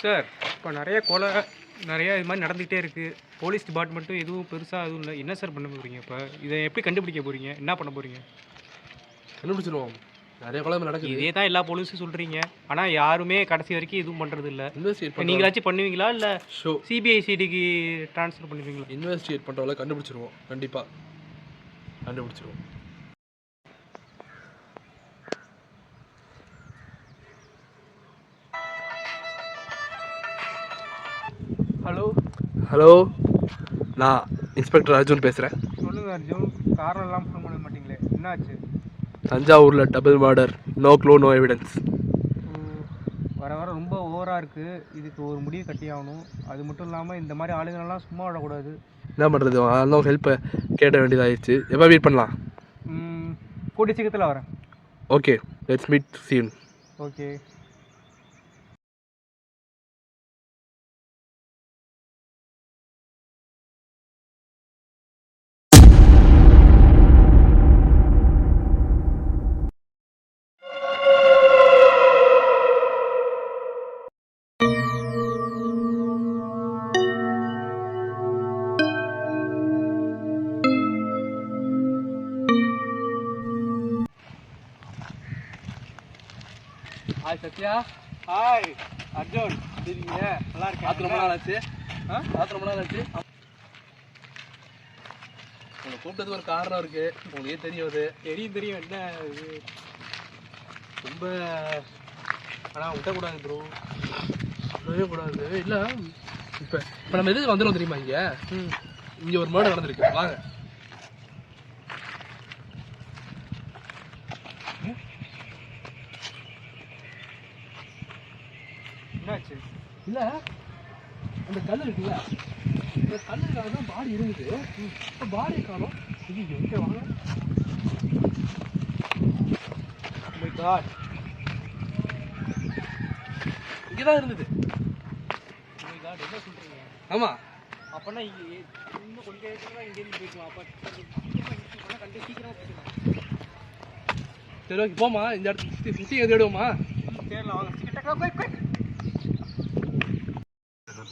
Sir, இப்போ நிறைய கொலை நிறைய இது மாதிரி நடந்துகிட்டே இருக்குது. போலீஸ் டிபார்ட்மெண்ட்டும் எதுவும் பெருசாக எதுவும் இல்லை. என்ன சார் பண்ண போகிறீங்க? இப்போ இதை எப்படி கண்டுபிடிக்க போகிறீங்க? என்ன பண்ண போகிறீங்க? கண்டுபிடிச்சிருவோம். நிறைய கொலை நடக்குது. இதே தான் எல்லா போலீஸும் சொல்கிறீங்க. ஆனால் யாருமே கடைசி வரைக்கும் எதுவும் பண்ணுறது இல்லை. இன்வெஸ்டிகேட் நீங்களாச்சும் பண்ணுவீங்களா இல்லை ஷோ சிபிஐசிடிக்கு ட்ரான்ஸ்ஃபர் பண்ணுவீங்களா? இன்வெஸ்டிகேட் பண்ணுறவங்கள கண்டுபிடிச்சிருவோம். கண்டிப்பாக கண்டுபிடிச்சிருவோம். ஹலோ, நான் இன்ஸ்பெக்டர் அர்ஜுன் பேசுகிறேன். சொல்லுங்கள் அர்ஜுன். காரணம் எல்லாம் ஃபோன் பண்ண மாட்டீங்களே, என்னாச்சு? தஞ்சாவூரில் double murder, no clue no evidence. வர வர ரொம்ப ஓவராக இருக்குது. இதுக்கு ஒரு முடிவு கட்டி ஆகணும். அது மட்டும் இல்லாமல் இந்த மாதிரி ஆளுங்களெல்லாம் சும்மா விடக்கூடாது. என்ன பண்ணுறது, அதெல்லாம் ஹெல்ப்பை கேட்ட வேண்டியதாகிடுச்சு. எப்போ மீட் பண்ணலாம்? கூடிய சீக்கிரத்தில் வரேன். Okay, let's meet soon. Okay. Hi Sathya. Hi Arjun, இருக்கீங்க? நல்லா இருக்கேன். பார்த்து ரொம்ப நாள் ஆச்சு. ரொம்ப நாள் ஆச்சு. உங்களை கூப்பிட்டது ஒரு காரணம் இருக்குது. உங்களுக்கே தெரியும். அது தெரியும். என்ன இது ரொம்ப ஆனால் விட்டக்கூடாது ப்ரோ. சொல்லவே கூடாது. இல்லை, இப்போ நம்ம எதுக்கு வந்துடும் தெரியுமா? இங்கே ஒரு மர்டர் நடந்திருக்கு. வாங்க. என்னாச்சு? இல்லை, அந்த கல் இருக்குல்ல, அந்த கல்லுக்காக தான் பாடி இருந்தது. இப்போ பாடியை காணோம். இது எங்கே? வாங்க. இங்கே தான் இருந்தது. என்ன சொல்கிறீங்க? ஆமாம். அப்போனா இன்னும் கொஞ்சம் நேரத்தில் தான் இங்கேருந்து போய்க்கலாம். அப்போ கண்டு சீக்கிரம் போய்க்கலாம். சரி, ஓகே, போமா. இந்த இடத்துக்கு சுற்றி தேடுவோமா? சரிண்ணா, வாங்க. கிட்ட போய்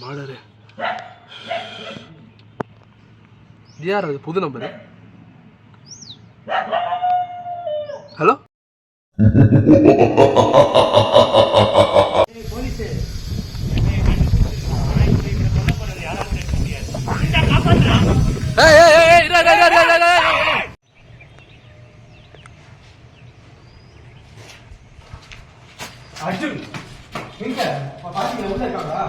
மாடரு யார் அது? புது நம்பரு. Hello, police. அர்ஜுன் எங்க பாத்தீங்க? உள்ள இருக்காங்களா?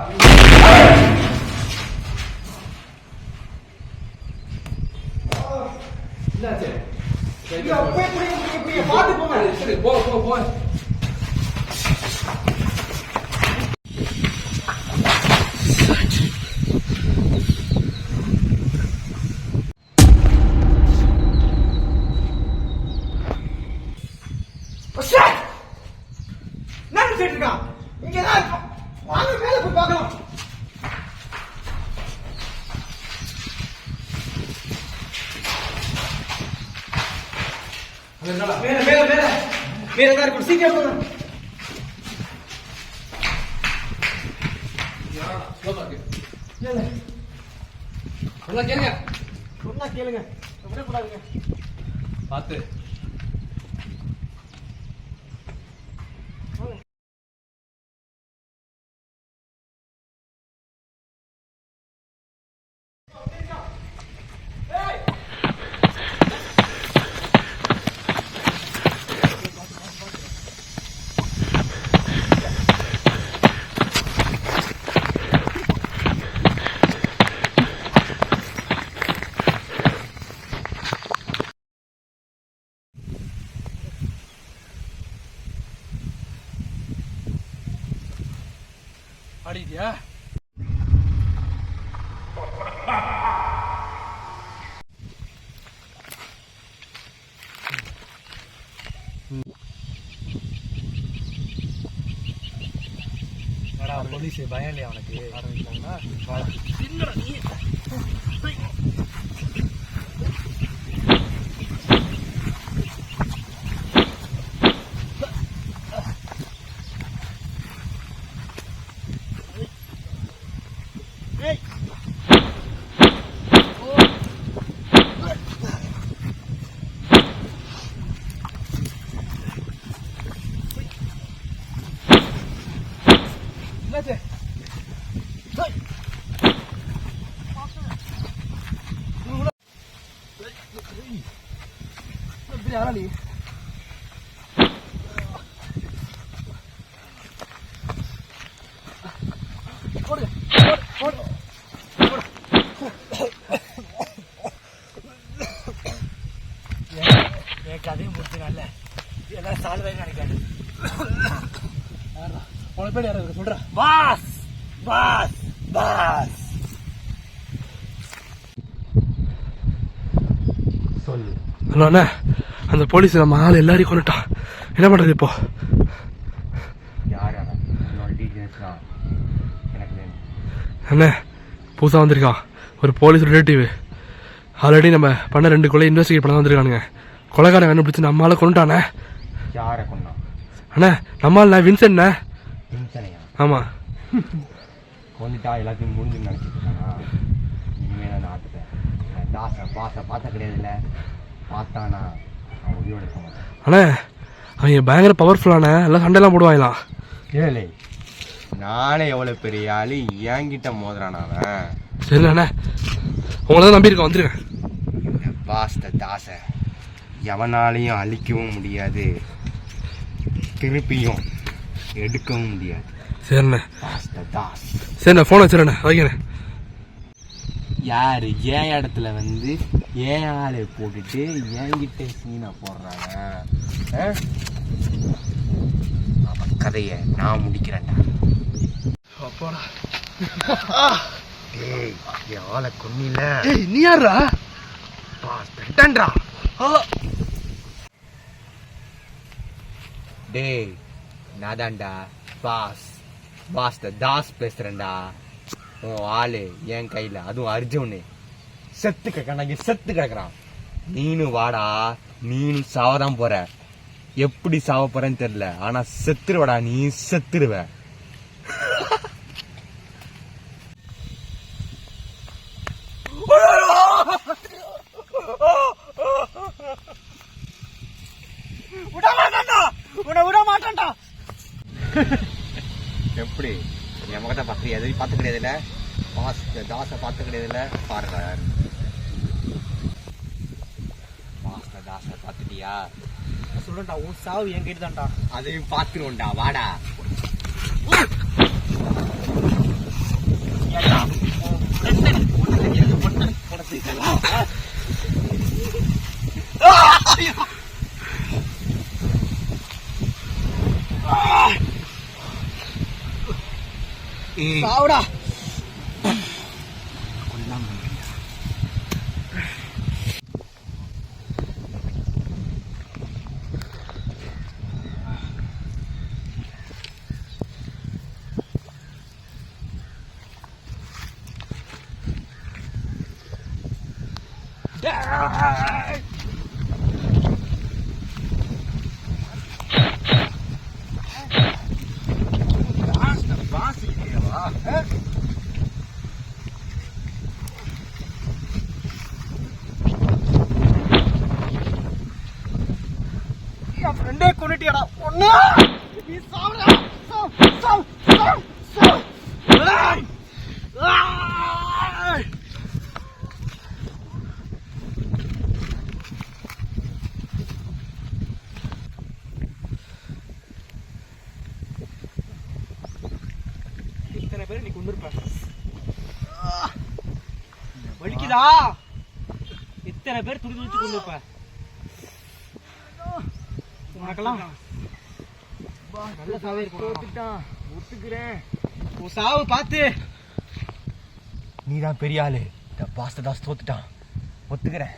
என்னாச்சு? பார்த்து போங்க. சரி, போ. இங்கதான் வாங்க, மேல போய் பார்க்கலாம். மேல தான் இருக்கும். சீக்கிரம் போங்க. கேளுங்க. விடக்கூடாதுங்க. பார்த்து. ஆடிட்டியா? போலீஸ் பயம் இல்லையா அவனுக்கு? ஆரம்பிக்கலாங்களா? என்னாச்சு? டேய். இப்படி யாரா நீ? போடு போடு போடு. என் கதையும் முடிச்சுனால எல்லாம் சால்வே நினைக்காது. உன பேர் யாரும் இருக்கு சொல்ற? பாஸ் பாஸ் பாஸ் சொல்லு. அண்ணா அந்த போலீஸ் நம்ம ஆள் எல்லாரையும் கொண்டுட்டான். என்ன பண்றது இப்போ? யார் என்னோட டீட்டெயில்ஸ்லாம் எனக்கு வேணும். அண்ணே புதுசாக வந்திருக்கான் ஒரு போலீஸ் ரிலேட்டிவ். ஆல்ரெடி நம்ம பண்ண 2 கொலை இன்வெஸ்டிகேட் பண்ண வந்திருக்கானுங்க. கொலைக்காரன் கண்டுபிடிச்சு நம்ம ஆளை கொண்டுட்டானே. யாரை கொண்டான்? அண்ணே நம்ம ஆள் வின்சென்ட்ண்ணே. வின்சனையா? ஆமாம். கொண்டுட்டா எல்லாத்தையும் முடிஞ்சுன்னு நினச்சிட்டு இருக்கானா? இனிமேல் நான் ஆட்டுட்டேன். தாசை பாசை பார்த்த கிடையாதுல்ல, பார்த்தானா அவன் உயிரோடு இருக்க மாட்டான். அண்ணே அவன் பயங்கர பவர்ஃபுல்லான எல்லாம் சண்டையெல்லாம் போடுவாங்களாம். ஏழை நானே எவ்வளோ பெரிய ஆளு என்கிட்ட மோதுறான் அவன். சரி அண்ணே உங்களை தான் நம்பியிருக்கோம், வந்துருக்கேன். பாஸ்த தாசை எவனாலையும் அழிக்கவும் முடியாது, திருப்பியும் எடுக்கவும் முடியாது. சரிண்ணே பாஸ்த தாஸ். சரிண்ணே ஃபோன் வச்சுருண்ணே வைக்கிறேன். யாரு என் இடத்துல வந்து ஏன் ஆளை போட்டுட்டு என்கிட்ட சீனை போடுறாங்க? அவன் கதையை நான் முடிக்கிறேன்டா. அப்பாடா. ஏய் என் ஆளை கொன்னில. ஏய் நீ யாரா? பாஸ்டா. டேய் நாதான்டா பாஸ் தாஸ் பேசுறேன்டா. உன் ஆளு என் கையில, அதுவும் அர்ஜுனு செத்து கிடக்கான், செத்து கிடக்குறான். நீனு வாடா, நீனு சாவதான் போற. எப்படி சாவ போறேன்னு தெரியல, ஆனா செத்துருவடா, நீ செத்துருவ. எப்படி என் முகத்தை பார்த்து எதையும் பார்த்து கிடையாதுல்ல, தாசை பார்த்து கிடையாதுல்ல, பாருங்க. தாசை பார்த்துட்டியா? சொல்றேன்டா உன் சாவு என் கிட்ட தான்டா. அதையும் பார்த்துருவோம்டா, வாடா. சாவுடா. ஃப்ரெண்டே கொண்டுட்டியாடா ஒண்ணு. நீ சாவுடா. சாவு சாவு சாவு சாவு. இத்தனை பேர் நீ கொண்டிருப்ப. வலிக்குதா? இத்தனை பேர் துடி துடிச்சு கொண்டிருப்ப. உனக்கெல்லாம் நல்ல சாவே இருக்கும். ஒத்துக்கிறேன். உன் சாவு பார்த்து நீதான் பெரிய ஆளு. இந்த பாஸ்த தாஸ் தோத்துட்டான். ஒத்துக்கிறேன்.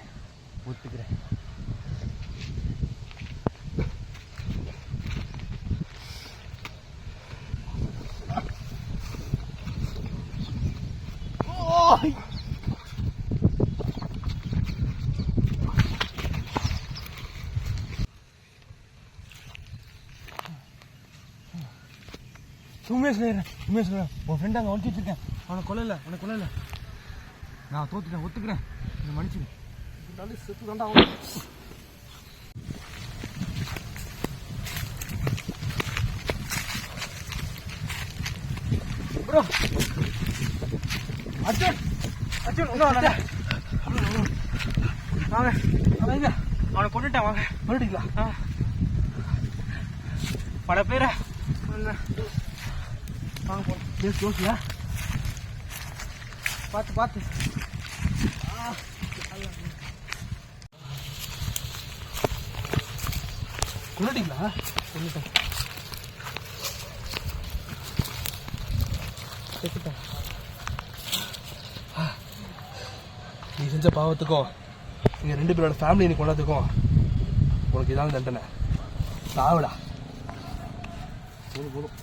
உண்மையை சொல்றேன். உன் ஃப்ரெண்ட் அங்கே ஒழிச்சு வச்சிருக்கேன். அவனை கொல்லல. நான் தோத்துட்டேன், ஒத்துக்கிறேன். இந்த மனுஷன் செத்து தாண்டா. ப்ரோ அர்ஜுன் அர்ஜுன் ஒன்றும் வாங்க வாங்க அவனை கொண்டுட்டேன் வாங்க கொண்டுட்டீங்களா பல பேரை வாங்க போகிறோம் யோசியா பார்த்து பார்த்து கொண்டுட்டீங்களா கொண்டுட்டேன் நீ செஞ்ச பாவத்துக்கும் நீங்கள் 2 பேரோட ஃபேமிலி நீ கொண்டதுக்கும் உனக்கு இதான் தண்டனை சாவிடா போதும்